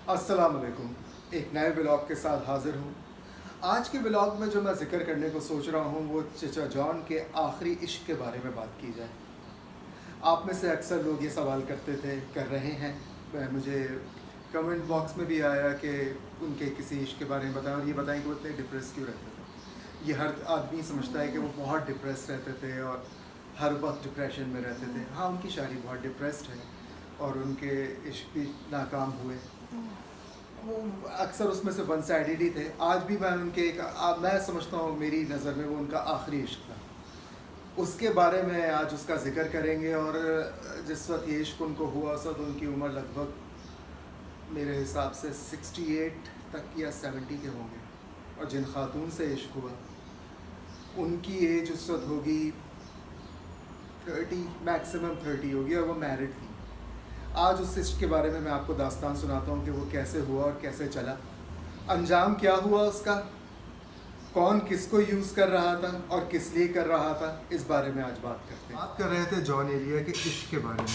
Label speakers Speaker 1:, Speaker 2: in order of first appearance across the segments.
Speaker 1: अस्सलाम वालेकुम। एक नए व्लॉग के साथ हाज़िर हूँ। आज के व्लॉग में जो मैं ज़िक्र करने को सोच रहा हूँ वो चचा जॉन के आखिरी इश्क के बारे में बात की जाए। आप में से अक्सर लोग ये सवाल करते थे, कर रहे हैं। मुझे कमेंट बॉक्स में भी आया कि उनके किसी इश्क के बारे में बताएं और ये बताएं कि वो इतने डिप्रेस क्यों रहते थे। ये हर आदमी समझता है कि वो बहुत डिप्रेस रहते थे और हर वक्त डिप्रेशन में रहते थे। हाँ, उनकी शादी बहुत डिप्रेस्ड है और उनके इश्क भी नाकाम हुए। वो अक्सर उसमें से वन साइडेड ही थे। आज भी मैं समझता हूँ मेरी नज़र में वो उनका आखिरी इश्क था। उसके बारे में आज उसका ज़िक्र करेंगे। और जिस वक्त ये इश्क उनको हुआ उस वक्त उनकी उम्र लगभग मेरे हिसाब से 68 तक या 70 के होंगे। और जिन खातून से इश्क हुआ उनकी एज उस वक्त होगी 30, मैक्सिमम 30 होगी और वो मैरिड थी। आज उस इश्क के बारे में मैं आपको दास्तान सुनाता हूँ कि वो कैसे हुआ और कैसे चला, अंजाम क्या हुआ उसका, कौन किसको यूज़ कर रहा था और किस लिए कर रहा था, इस बारे में आज बात करते हैं। बात कर रहे थे जॉन एलिया के इश्क के बारे में।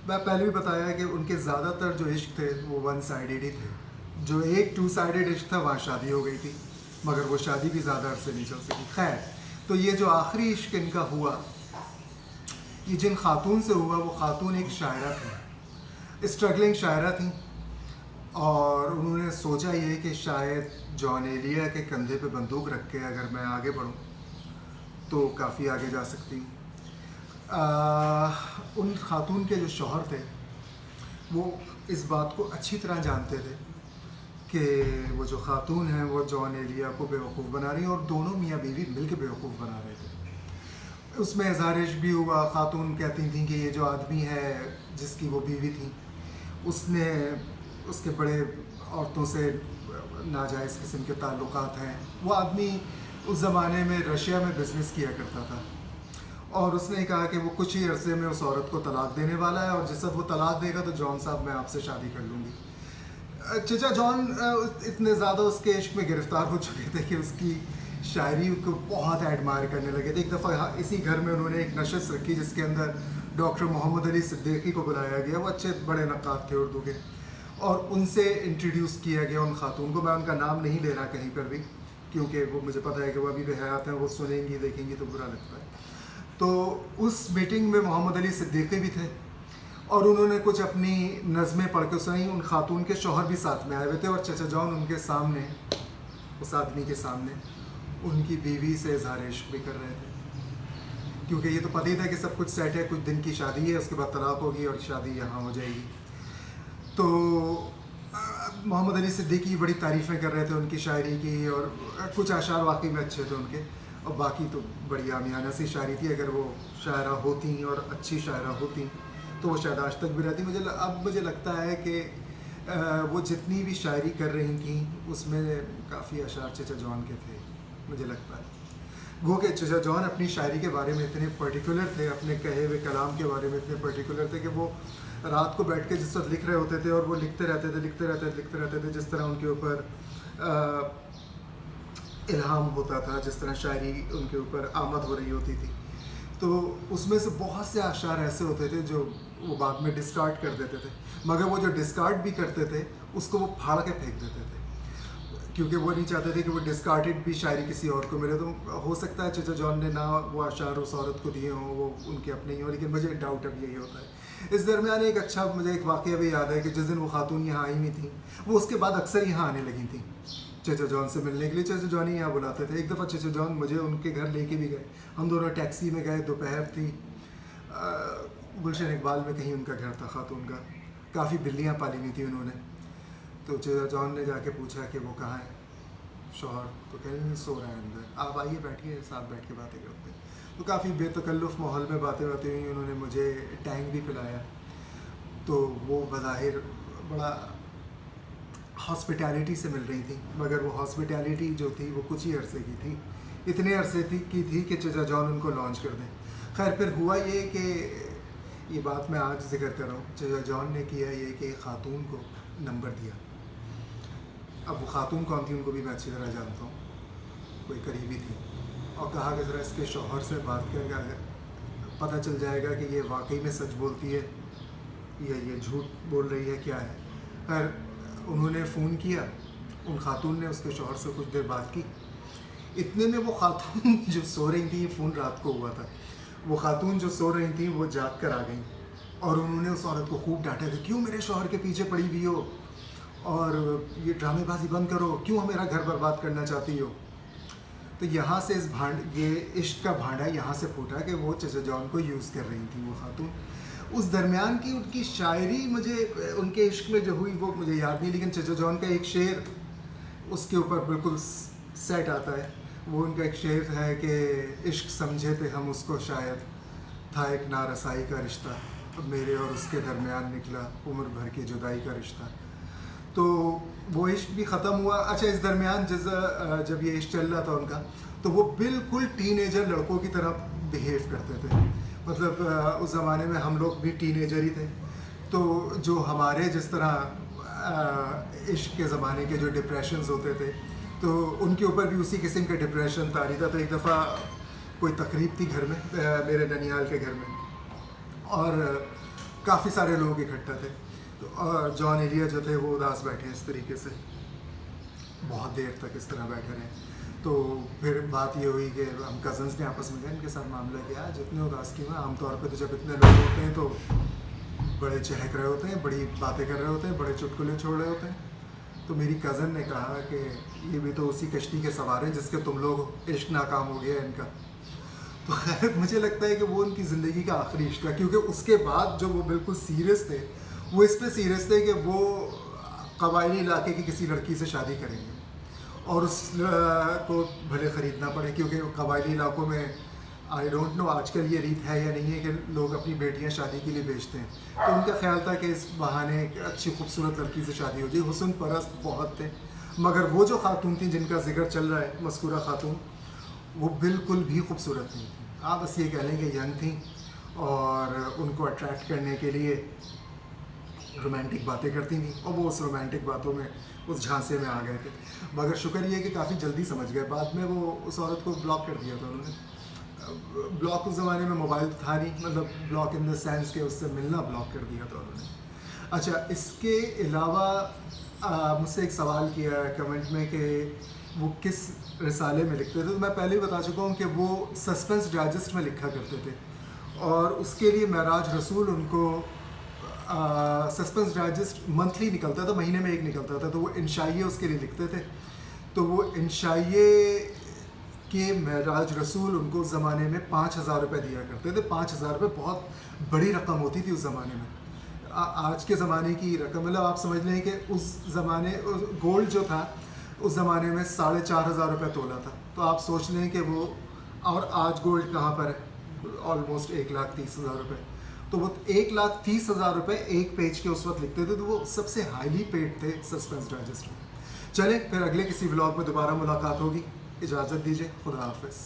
Speaker 1: मैं पहले भी बताया कि उनके ज़्यादातर जो इश्क थे वो वन साइडेड ही थे। जो एक टू साइडेड इश्क था वहाँ शादी हो गई थी, मगर वो शादी भी ज़्यादा अरसे नहीं चल सकी। खैर, तो ये जो आखिरी इश्क इनका हुआ, ये जिन खातून से हुआ वो खातून एक शायरा थी, स्ट्रगलिंग शायरा थी। और उन्होंने सोचा ये कि शायद जॉन एलिया के कंधे पे बंदूक रख के अगर मैं आगे बढ़ूं तो काफ़ी आगे जा सकती हूँ। उन खातून के जो शौहर थे वो इस बात को अच्छी तरह जानते थे कि वो जो खातून हैं वो जॉन एलिया को बेवकूफ़ बना रही हैं और दोनों मियाँ बीवी मिल के बेवकूफ़ बना रहे थे। उसमें इज़हार इश्क भी हुआ। खातून कहती थी कि ये जो आदमी है जिसकी वो बीवी थी उसने उसके बड़े औरतों से नाजायज़ किस्म के ताल्लुकात हैं। वो आदमी उस ज़माने में रशिया में बिज़नेस किया करता था और उसने कहा कि वो कुछ ही अरसे में उस औरत को तलाक देने वाला है और जिस वक्त वो तलाक देगा तो जॉन साहब मैं आपसे शादी कर लूँगी। चचा जॉन इतने ज़्यादा उसके इश्क में गिरफ़्तार हो चुके थे कि उसकी शायरी को बहुत एडमायर करने लगे थे। एक दफ़ा इसी घर में उन्होंने एक नशस्त रखी जिसके अंदर डॉक्टर मोहम्मद अली सिद्दीकी को बुलाया गया। वो अच्छे बड़े नक्काद थे उर्दू के और उनसे इंट्रोड्यूस किया गया उन खातून को। मैं उनका नाम नहीं ले रहा कहीं पर भी क्योंकि वो मुझे पता है कि वो अभी बेहयात हैं, वो सुनेंगी देखेंगी तो बुरा लगता है। तो उस मीटिंग में मोहम्मद अली सिद्दीकी भी थे और उन्होंने कुछ अपनी नज़में पढ़ के सुनाई। उन खातून के शौहर भी साथ में आए हुए थे और चचा जॉन उनके सामने, उस आदमी के सामने, उनकी बीवी से इज़हार इश्क भी कर रहे थे क्योंकि ये तो पता ही था कि सब कुछ सेट है, कुछ दिन की शादी है, उसके बाद तलाक होगी और शादी यहाँ हो जाएगी। तो मोहम्मद अली सिद्दीकी बड़ी तारीफ़ें कर रहे थे उनकी शायरी की और कुछ अशार वाकई में अच्छे थे उनके और बाकी तो बड़ी आमियाना सी शायरी थी। अगर वो शायरा होती और अच्छी शायरा होती तो वो शायद आज तक भी रहती। अब मुझे लगता है कि वो जितनी भी शायरी कर रही थी उसमें काफ़ी अशार चचा जॉन के थे, मुझे लगता है। वो कि चचा जॉन अपनी शायरी के बारे में इतने पर्टिकुलर थे, अपने कहे हुए कलाम के बारे में इतने पर्टिकुलर थे कि वो रात को बैठ के जिस वक्त लिख रहे होते थे और वो लिखते रहते थे जिस तरह उनके ऊपर इल्हाम होता था, जिस तरह शायरी उनके ऊपर आमद हो रही होती थी। तो उसमें से बहुत से अशार ऐसे होते थे जो वो बाद में डिस्कार्ड कर देते थे, मगर वो जो डिस्कार्ड भी करते थे उसको वो फाड़ के फेंक देते थे क्योंकि वो नहीं चाहते थे कि वो डिस्कार्डेड भी शायरी किसी और को मिले। तो हो सकता है चचा जॉन ने ना वो अशार उस औरत को दिए हों, वो उनके अपने ही हों, लेकिन मुझे डाउट अब यही होता है। इस दरमियान मुझे एक वाक़या भी याद है कि जिस दिन वो खातून यहाँ आई हुई थी वो उसके बाद अक्सर यहाँ आने लगी थी चचा जॉन से मिलने के लिए। चचा जॉन ही यहाँ बुलाते थे। एक दफ़ा चचा जॉन मुझे उनके घर लेके भी गए, हम दोनों टैक्सी में गए, दोपहर थी, गुलशन इकबाल में कहीं उनका घर था खातून का। काफ़ी बिल्लियाँ पाली हुई थी उन्होंने। तो चचा जॉन ने जाके पूछा कि वो कहाँ है शौहर, तो कह रहे सो रहा है अंदर, आप आइए बैठिए, साथ बैठ के बातें करते हैं। तो काफ़ी बेतकल्लुफ़ माहौल में बातें हुई। उन्होंने मुझे टैंक भी पिलाया। तो वो बज़ाहिर बड़ा हॉस्पिटैलिटी से मिल रही थी, मगर वो हॉस्पिटैलिटी जो थी वो कुछ ही अरसे की थी, इतने अरसे की थी कि चचा जॉन उनको लॉन्च कर दें। खैर, फिर हुआ ये कि ये बात मैं आज जिक्र कर रहा हूँ, चचा जॉन ने किया ये कि खातून को नंबर दिया। अब वो खातून कौन थी उनको भी मैं अच्छी तरह जानता हूँ, कोई करीबी थी, और कहा कि ज़रा इसके शौहर से बात करके पता चल जाएगा कि ये वाकई में सच बोलती है या ये झूठ बोल रही है, क्या है। खैर انہوں نے فون کیا، ان خاتون نے اس کے شوہر سے کچھ دیر بات کی. اتنے میں وہ خاتون جو سو رہی تھیں، یہ فون رات کو ہوا تھا، وہ خاتون جو سو رہی تھیں وہ جاگ کر آ گئیں اور انہوں نے اس عورت کو خوب ڈانٹا کہ کیوں میرے شوہر کے پیچھے پڑی ہوئی ہو، اور یہ ڈرامے بازی بند کرو، کیوں میرا گھر برباد کرنا چاہتی ہو. تو یہاں سے یہ عشق کا بھانڈا یہاں سے پھوٹا کہ وہ چچا جان کو یوز کر رہی تھیں وہ خاتون. اس درمیان کی ان کی شاعری مجھے ان کے عشق میں جو ہوئی وہ مجھے یاد نہیں، لیکن چچا جان کا ایک شعر اس کے اوپر بالکل سیٹ آتا ہے. وہ ان کا ایک شعر ہے کہ عشق سمجھے تھے ہم اس کو شاید، تھا ایک نارسائی کا رشتہ، میرے اور اس کے درمیان نکلا عمر بھر کی جدائی کا رشتہ. تو وہ عشق بھی ختم ہوا. اچھا اس درمیان جب یہ عشق چل رہا تھا ان کا، تو وہ بالکل ٹین ایجر لڑکوں کی طرح بیہیو کرتے تھے. مطلب اس زمانے میں ہم لوگ بھی ٹین ایجر ہی تھے، تو جو ہمارے جس طرح عشق کے زمانے کے جو ڈپریشنز ہوتے تھے تو ان کے اوپر بھی اسی قسم کا ڈپریشن طاری تھا. تو ایک دفعہ کوئی تقریب تھی گھر میں، میرے ننیال کے گھر میں، اور کافی سارے لوگ اکٹھا تھے. تو جان ایلیا جو تھے وہ اداس بیٹھے اس طریقے سے، بہت دیر تک اس طرح بیٹھے رہے. تو پھر بات یہ ہوئی کہ ہم کزنس نے آپس میں گئے، ان کے ساتھ معاملہ کیا جتنے اداس کیے ہوئے. عام طور پہ تو جب اتنے لوگ ہوتے ہیں تو بڑے چہک رہے ہوتے ہیں، بڑی باتیں کر رہے ہوتے ہیں، بڑے چٹکلے چھوڑ رہے ہوتے ہیں. تو میری کزن نے کہا کہ یہ بھی تو اسی کشتی کے سوار ہیں جس کے تم لوگ عشق ناکام ہو گیا ان کا. تو خیر مجھے لگتا ہے کہ وہ ان کی زندگی کا آخری عشق تھا، کیونکہ اس کے بعد جو وہ بالکل سیریس تھے، وہ اس پہ سیریس تھے کہ وہ قبائلی علاقے کی کسی لڑکی سے شادی کریں گے اور اس کو بھلے خریدنا پڑے، کیونکہ قبائلی علاقوں میں آئی ڈونٹ نو آج کل یہ ریت ہے یا نہیں ہے کہ لوگ اپنی بیٹیاں شادی کے لیے بیچتے ہیں. تو ان کا خیال تھا کہ اس بہانے ایک اچھی خوبصورت لڑکی سے شادی ہو جائے. حسن پرست بہت تھے، مگر وہ جو خاتون تھیں جن کا ذکر چل رہا ہے، مذکورہ خاتون، وہ بالکل بھی خوبصورت نہیں تھیں. آپ بس یہ کہہ لیں کہ ینگ تھیں اور ان کو اٹریکٹ کرنے کے لیے رومانٹک باتیں کرتی تھیں، اور وہ اس رومانٹک باتوں میں اس جھانسے میں آ گئے تھے. مگر شکر یہ کہ کافی جلدی سمجھ گئے. بعد میں وہ اس عورت کو بلاک کر دیا تھا انہوں نے. بلاک اس زمانے میں موبائل تھا نہیں، مطلب بلاک ان دا سینس کہ اس سے ملنا بلاک کر دیا تھا انہوں نے. اچھا اس کے علاوہ مجھ سے ایک سوال کیا ہے کمنٹ میں کہ وہ کس رسالے میں لکھتے تھے. تو میں پہلے ہی بتا چکا ہوں کہ وہ سسپنس ڈائجسٹ میں لکھا کرتے تھے، اور اس کے لیے معراج رسول ان کو سسپنس ڈائجسٹ منتھلی نکلتا تھا، مہینے میں ایک نکلتا تھا. تو وہ انشائیے اس کے لیے لکھتے تھے. تو وہ انشائیے کہ معراج رسول ان کو اس زمانے میں 5,000 روپے دیا کرتے تھے. 5,000 روپے بہت بڑی رقم ہوتی تھی اس زمانے میں. آج کے زمانے کی رقم، مطلب آپ سمجھ لیں کہ اس زمانے گولڈ جو تھا اس زمانے میں 4,500 روپے تولا تھا. تو آپ سوچ لیں کہ وہ، اور آج گولڈ کہاں پر ہے، آلموسٹ 1,30,000 روپے. تو وہ 1,30,000 روپے ایک پیج کے اس وقت لکھتے تھے. تو وہ سب سے ہائیلی پیڈ تھے سسپینس ڈائجسٹ میں. چلیں پھر اگلے کسی ولاگ میں دوبارہ ملاقات ہوگی. اجازت دیجیے، خدا حافظ.